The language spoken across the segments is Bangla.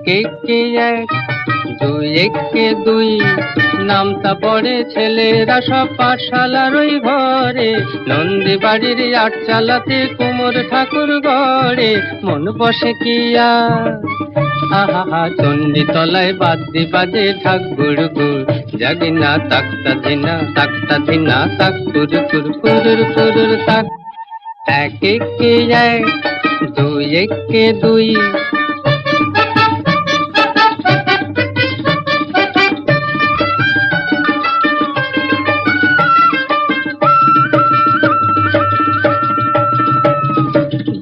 একে এক, দুই একে দুই, নামতা পড়ে ছেলেরা সব পাঠশালার ওই ঘরে। নন্দী বাড়ির আট চালাতে কুমোর ঠাকুর গড়ে, মন বসে কি আর। আহা চণ্ডী তলায় বাদ্যি বাজে ঢাক গুড়গুড়, জাগিনা তাকতা ধিনা তাকতা ধিনা তাক কুরু কুরু কুরুর কুরুর তাক। এক একে এক, দুই একে দুই।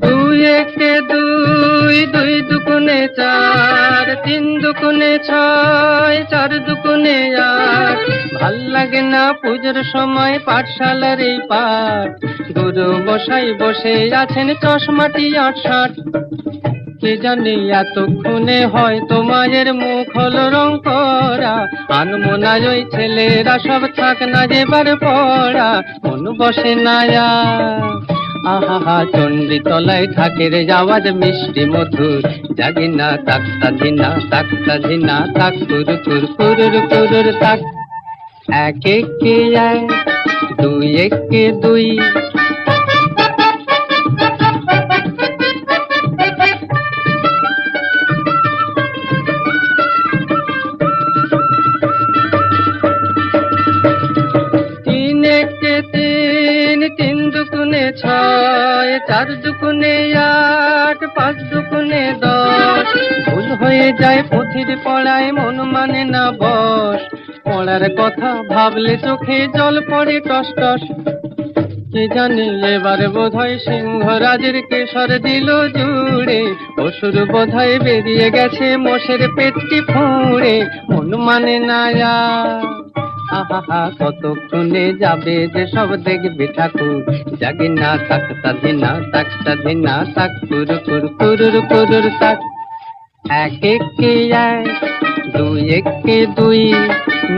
দুই একে দুই, দুই দুগুণে চার, তিন দুগুণে ছয়, চার দুগুণে আট। ভাল লাগে না পুজোর সময় পাঠশালার এই পাঠ, গুরু মশাই বসে আছেন চশমাটি আটষাট। কে জানি এতক্ষণে হয়তো মায়ের মুখ হলো রং করা, আনমনা ওই ছেলেরা সব থাক না যেবার পড়া, মন বসে না আর। আহা চণ্ডী তলায় ঢাকের আওয়াজ মিষ্টি মধুর, জাগিনা তাকতা ধিনা তাকতা ধিনা তাক কুরু কুরু কুরুর কুরুর তাক। এক একে এক, দুই একে দুই। তিন একে তিন, তিন দুগুণে ছয়, চার দুগুণে আট, পাঁচ দুগুণে দশ। ভুল হয়ে যায় পুঁথির পড়ায়, মন মানে না বস, পড়ার কথা ভাবলে চোখে জল পড়ে টস টস। কে জানি এবার বোধহয় সিংহরাজের কেশর দিল জুড়ে, অসুর বোধহয় বেরিয়ে গেছে মোষের পেটটি ফুঁড়ে, মন মানে না আর। আহা কতক্ষণে যাবে যে সব দেখবে ঠাকুর, জাগিনা তাকতা ধিনা তাকতা ধিনা তাক কুরু কুরু কুরুর কুরুর তাক। এক একে এক, দুই একে দুই,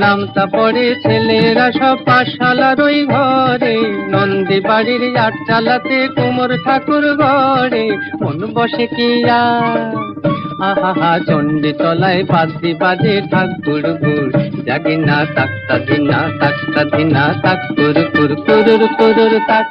নামতা পড়ে ছেলেরা সব পাঠশালার ওই ঘরে। নন্দী বাড়ির আট চালাতে কুমোর ঠাকুর গড়ে, মন বসে কি আর। আহা চণ্ডী তলায় বাদ্যি বাজে ঢাক গুড়গুড়, জাগিনা তাকতা ধিনা তাক কুরু কুরু কুরুর কুরুর তাক।